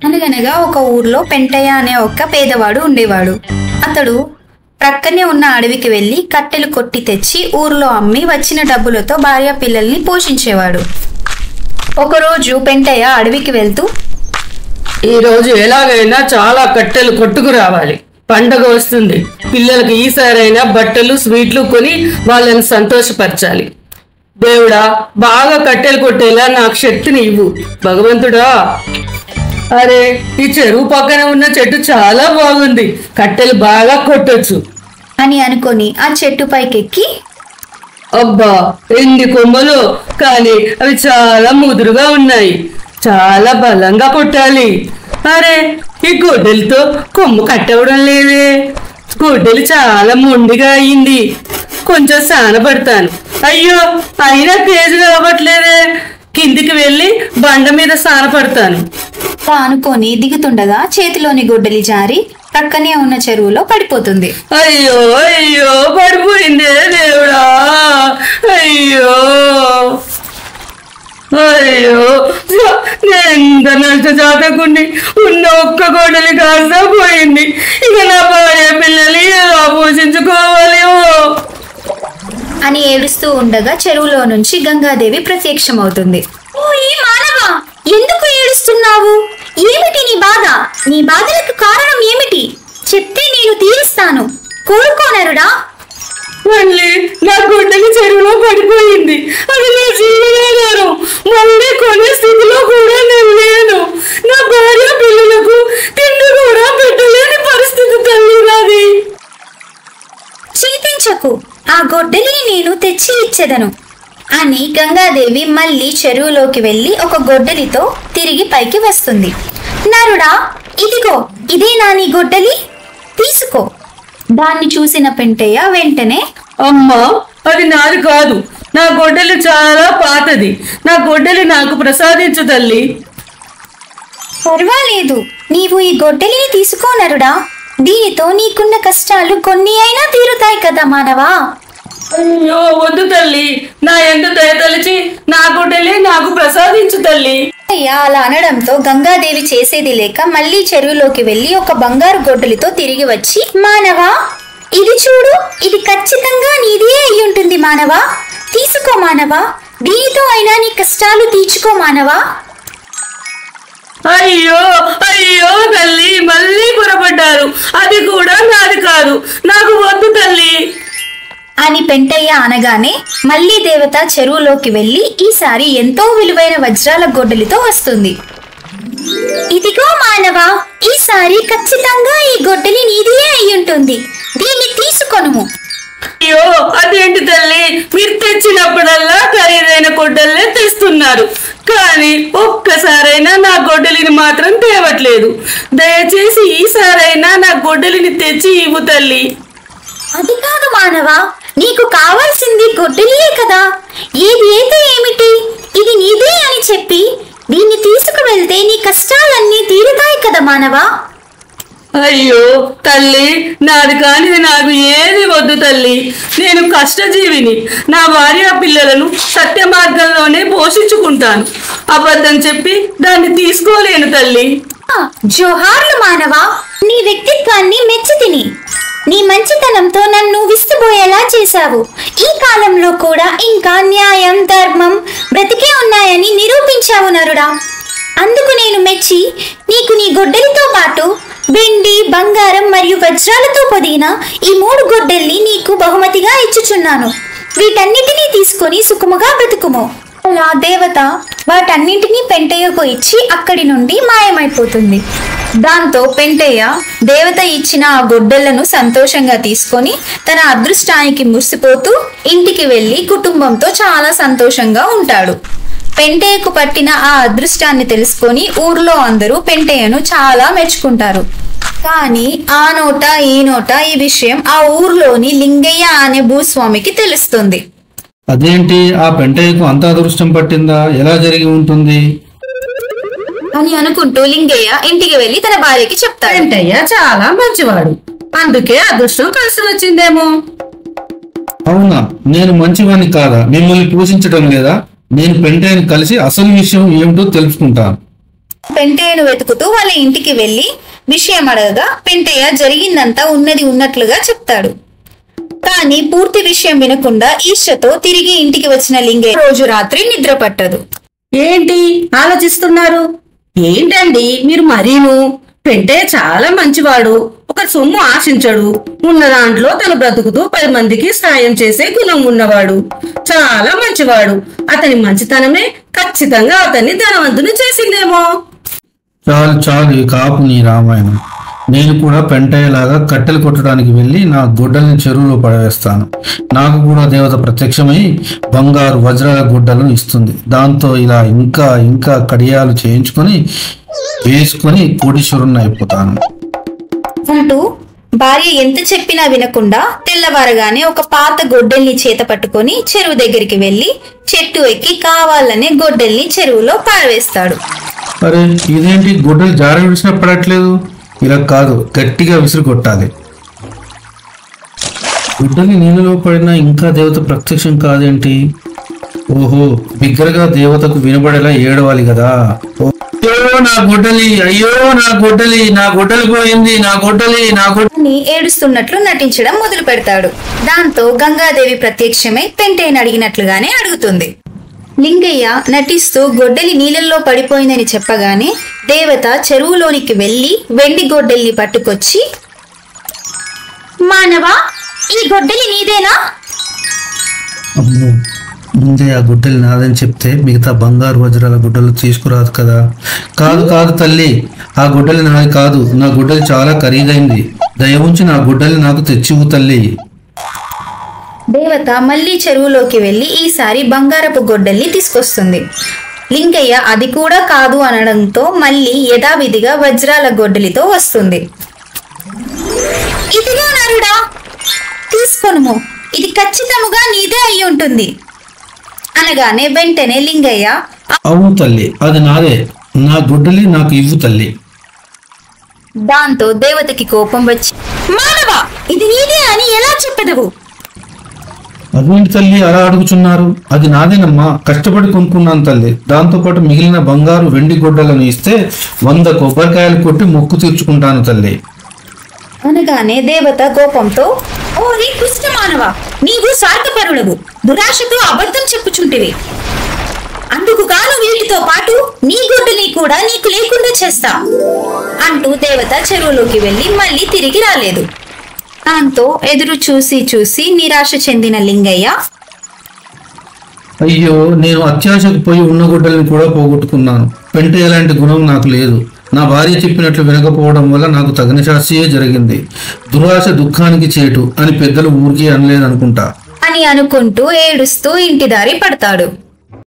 అనగనగా ఒక ఊర్లో పెంటయ్య అనే ఒక పేదవాడు ఉండేవాడు. అతడు ప్రక్కనే ఉన్న అడవికి వెళ్లి కట్టెలు కొట్టి తెచ్చి ఊర్లో అమ్మి వచ్చిన డబ్బులతో భార్య పిల్లల్ని పోషించేవాడు. ఒకరోజు పెంటయ్య అడవికి వెళ్తూ, ఈ రోజు ఎలాగైనా చాలా కట్టెలు కొట్టుకు రావాలి, పండగ వస్తుంది, పిల్లలకి ఈసారైనా బట్టలు స్వీట్లు కొని వాళ్ళని సంతోషపరచాలి. దేవుడా, బాగా కట్టెలు కొట్టేలా నాకు శక్తిని ఇవ్వు భగవంతుడా. అరే, ఈ చెరువు పక్కన ఉన్న చెట్టు చాలా బాగుంది, కట్టెలు బాగా కొట్టొచ్చు అని అనుకొని ఆ చెట్టు పైకెక్కి, అబ్బా ఎన్ని కొమ్మలు, కానీ అవి చాలా ముదురుగా ఉన్నాయి, చాలా బలంగా కొట్టాలి. అరే, ఈ గొడ్డలితో కొమ్ము కట్టవడం లేదే, గొడ్డలి చాలా మొండిగా అయింది, కొంచెం సానపడతాను. అయ్యో, అయినా తేజుగా అవ్వట్లేదే, కిందికి వెళ్ళి బండ మీద సానపడతాను అనుకొని దిగుతుండగా చేతిలోని గొడ్డలి జారి ప్రక్కనే ఉన్న చెరువులో పడిపోతుంది. అయ్యో అయ్యో, పడిపోయిందే దేవుడా, అయ్యో అయ్యో, ఎంత నష్ట జాతకుండి, ఉన్న ఒక్క గొడ్డలి కాస్త పోయింది, ఇక నా భార్య పిల్లలు ఎలా పోషించుకోవాలి అని ఏడుస్తూ ఉండగా చెరువులో నుంచి గంగాదేవి ప్రత్యక్షమవుతుంది. ఓ ఈ మానవా, ఎందుకు ఏడుస్తున్నావు? ఏమిటి నీ బాధ? నీ బాధలకు కారణం ఏమిటి? చెప్తే నేను తీరుస్తాను. కోరుకోనరుడా? మళ్ళీ నా గొడ్డలి చెరువులో పడిపోయింది, అది నా జీవనాధారం, మళ్ళీ కొనే స్థితిలో కూడా నేను లేను, నా భార్య పిల్లలకు తిండి కూడా పెట్టలేని పరిస్థితి తల్లి నాది. చింతించకు, ఆ గొడ్డలిని నేను తెచ్చి ఇచ్చెదను అని గంగాదేవి మళ్ళీ చెరువులోకి వెళ్లి ఒక గొడ్డలితో తిరిగి పైకి వస్తుంది. నరుడా, ఇదిగో ఇదేనా నీ గొడ్డలి, తీసుకో. దాన్ని చూసిన పెంటయ్య వెంటనే, అమ్మా, అది నాది కాదు, నా గొడ్డలి చాలా పాతది, నా గొడ్డలి నాకు ప్రసాదించు తల్లి. పర్వాలేదు, నీవు ఈ గొడ్డలిని తీసుకో నరుడా, దీనితో నీకున్న కష్టాలు కొన్ని అయినా తీరుతాయి కదా మానవా. అయ్యో వద్దు తల్లి, నా ఎంత దయతలిచి నా గొడ్డలి నాకు ప్రసాదించు తల్లి. అలా అనడంతో గంగాదేవి చేసేది లేక మళ్ళీ చెరువులోకి వెళ్లి ఒక బంగారు గొడ్డలితో తిరిగి వచ్చి, మానవా ఇది చూడు, ఇది ఖచ్చితంగా నీదే అయి ఉంటుంది మానవా, తీసుకో మానవా, దీనితో అయినా నీ కష్టాలు తీర్చుకో మానవా. అయ్యో అయ్యో తల్లి, మళ్ళీ పొరపడ్డారు, అది కూడా నాది కాదు, నాకు వద్దు తల్లి అని పెంటయ్య అనగానే మళ్ళీ దేవత చెరువులోకి వెళ్లి ఈసారి ఎంతో విలువైన వజ్రాల గొడ్డలితో వస్తుంది. ఇదిగో మానవా, ఈసారి ఖచ్చితంగా ఈ గొడ్డలి నీదే అయి ఉంటుంది, దీన్ని తీసుకొనుము. అయ్యో అదేంటి తల్లి, మీరు తెచ్చినప్పుడల్లా ఖరీదైన గొడ్డలే తెస్తున్నారు, కానీ ఒక్కసారైనా నా గొడ్డలిని మాత్రం తేవట్లేదు, దయచేసి ఈసారైనా నా గొడ్డలిని తెచ్చి ఇవ్వు తల్లి. అది కాదు మానవా, నీకు కావాల్సింది గొడ్డలియే కదా, ఏది అయితే ఏమిటి, ఇది నీదే అని చెప్పి దీన్ని తీసుకువెళ్తే నీ కష్టాలన్నీ తీరుతాయి కదా మానవా. అయ్యో తల్లి, నాది కానిది నాకు ఏది వద్దు తల్లి, నేను కష్టజీవిని, నా భార్య పిల్లలను సత్య మార్గంలోనే పోషించుకుంటాను, అబద్ధం చెప్పి దాన్ని తీసుకోలేను తల్లి. జోహార్లు మానవా, నీ వ్యక్తిత్వాన్ని మెచ్చి తిని నీ మంచితనంతో నన్ను విస్తుబోయేలా చేశావు. ఈ కాలంలో కూడా ఇంకా న్యాయం ధర్మం బ్రతికే ఉన్నాయని నిరూపించావు నరుడా. అందుకు నేను మెచ్చి నీకు నీ గొడ్డలితో పాటు వెండి బంగారం మరియు వజ్రాలతో పొదిగిన ఈ 3 గొడ్డల్ని నీకు బహుమతిగా ఇచ్చుచున్నాను. వీటన్నిటినీ తీసుకొని సుఖముగా బ్రతుకుము. అలా దేవత వాటన్నింటినీ పెంటయ్యకు ఇచ్చి అక్కడి నుండి మాయమైపోతుంది. దాంతో పెంటయ్య దేవత ఇచ్చిన ఆ గొడ్డళ్లను సంతోషంగా తీసుకొని తన అదృష్టానికి మురిసిపోతూ ఇంటికి వెళ్లి కుటుంబంతో చాలా సంతోషంగా ఉంటాడు. పెంటయ్యకు పట్టిన ఆ అదృష్టాన్ని తెలుసుకొని ఊర్లో అందరూ పెంటయ్యను చాలా మెచ్చుకుంటారు. కానీ ఆ నోట ఈ నోట ఈ విషయం ఆ ఊర్లోని లింగయ్య అనే భూస్వామికి తెలుస్తుంది. అదేంటి, ఆ పెంటయ్యకు అంత అదృష్టం పట్టిందా, ఎలా జరిగి ఉంటుంది అని అనుకుంటూ లింగయ్య ఇంటికి వెళ్లి తన భార్యకి చెప్తాడు. పెంటయ్య చాలా మంచివాడు, అందుకే అదృష్టం కలిసి వచ్చిందేమో. అవునా, నేను మంచివాణ్ణి కాదా, మిమ్మల్ని పోషించడం లేదా, నేను పెంటయ్యని కలిసి అసలు విషయం ఏమిటో తెలుసుకుంటాను. పెంటయ్యను వెతుకుతూ వాళ్ళ ఇంటికి వెళ్లి విషయం అడగగా పెంటయ్య జరిగిందంతా ఉన్నది ఉన్నట్లుగా చెప్తాడు. కానీ పూర్తి విషయం వినకుండా ఈర్ష్యతో తిరిగి ఇంటికి వచ్చిన లింగయ్య రోజు రాత్రి నిద్ర పట్టదు. ఏంటి ఆలోచిస్తున్నారు? ఏంటండి మీరు మరీను? పెంటయ్య చాలా మంచివాడు, ఒక సొమ్ము ఆశించడు, ఉన్న దాంట్లో తను బ్రతుకుతూ 10 మందికి సాయం చేసే గుణం ఉన్నవాడు, చాలా మంచివాడు. అతని మంచితనమే ఖచ్చితంగా అతన్ని ధనవంతుని చేసిందేమో. చాలు చాలు, ఈ కాపు నీ రామాయణం. నేను కూడా పెంటయ్యలాగా కట్టెలు కొట్టడానికి వెళ్ళి నా గుడ్డల్ని చెరువులో పడవేస్తాను. నాకు కూడా దేవత ప్రత్యక్షమై బంగారు వజ్రాల గుడ్డలను ఇస్తుంది. దాంతో ఇలా ఇంకా ఇంకా కడియాలు చేయించుకొని వేసుకొని కోటీశ్వరుణ్ణి అయిపోతాను అంటూ భార్య ఎంత చెప్పినా వినకుండా తెల్లవారగానే ఒక పాత గొడ్డల్ని చేత పట్టుకొని చెరువు దగ్గరికి వెళ్లి చెట్టు ఎక్కి కావాలనే గొడ్డల్ని చెరువులో పారవేస్తాడు. అరే ఇదేంటి, గుడ్డలు జారి విడిచినా పడట్లేదు? ఇలా కాదు, గట్టిగా విసిరి కొట్టాలి. గుడ్డని నీళ్ళలో పడినా ఇంకా దేవత ప్రత్యక్షం కాదేంటి? ఓహో, బిగ్గరగా దేవతకు వినబడేలా ఏడవాలి కదా. అయ్యో నా గుడ్డలి, అయ్యో నా గుడ్డలి, నా గుడ్డలి పోయింది, నా గుడ్డలి, నా అని ఏడుస్తున్నట్లు నటించడం మొదలు పెడతాడు. దాంతో గంగాదేవి ప్రత్యక్షమై పెంటయ్యను అడిగినట్లుగానే అడుగుతుంది. లింగయ్య నటిస్తూ గొడ్డలి నీళ్ళల్లో పడిపోయిందని చెప్పగానే దేవత చెరువులోనికి వెళ్లి వెండి గొడ్డల్ని పట్టుకొచ్చి, మానవా, ఈ గొడ్డలి నీదేనా? అమ్మో, ముందే ఆ గుడ్డలు నాదని చెప్తే మిగతా బంగారు వజ్రాల గుడ్డలు తీసుకురాదు కదా. కాదు కాదు తల్లి, ఆ గుడ్డలి నాది కాదు, నా గుడ్డలి చాలా ఖరీదైంది. దయ ఉంచి నా గుడ్డలి నాకు తెచ్చివు తల్లి. దేవత మళ్లీ చెరువులోకి వెళ్లి ఈసారి బంగారపు గొడ్డల్ని తీసుకొస్తుంది. లింగయ్య అది కూడా కాదు అనడంతో మళ్లీ యథావిధిగా వజ్రాల గొడ్డలితో వస్తుంది. ఇదిగో నరుడా, తీసుకొనుము, ఇది ఖచ్చితముగా నీదే అయి ఉంటుంది అనగానే వెంటనే లింగయ్య, అవును తల్లి, అది నాదే, నా గుడ్డలి నాకు ఇవ్వు తల్లి. దాంతో దేవతకి కోపం వచ్చి, మానవా, ఇది నీదే అని ఎలా చెప్పదవు? అదేంటి తల్లి అలా అడుగుచున్నారు? అది నాదేనమ్మా, కష్టపడి కొనుక్కున్నాను తల్లి. దాంతో పాటు మిగిలిన బంగారు వెండి గుడ్డలను ఇస్తే 100 కొబ్బరికాయలు కొట్టి మొక్కు తీర్చుకుంటాను తల్లి అనగానే దేవత కోపంతో, ఓరి దుష్ట మానవా, నీవు స్వార్థపరుడవు, దురాశతో అబద్ధం చెప్పుచుంటివి. అందుకు గాను వీటితో పాటు నీ గుడ్డని కూడా నీకు లేకుండా చేస్తా అంటూ దేవత చెరువులోకి వెళ్లి మళ్లీ తిరిగి రాలేదు. దాంతో ఎదురు చూసి చూసి నిరాశ చెందిన లింగయ్య, అయ్యో, నేను అత్యాశకు పోయి ఉన్న గుడ్డల్ని కూడా పోగొట్టుకున్నాను. పెంటయ్య లాంటి గుణం నాకు లేదు. నా భార్య చెప్పినట్లు వినకపోవడం వల్ల నాకు తగిన శాస్త్రీయే జరిగింది. దురాశ దుఃఖానికి చేటు అని పెద్దలు ఊరికే అనలేదనుకుంటా అని అనుకుంటూ ఏడుస్తూ ఇంటి దారి పడతాడు.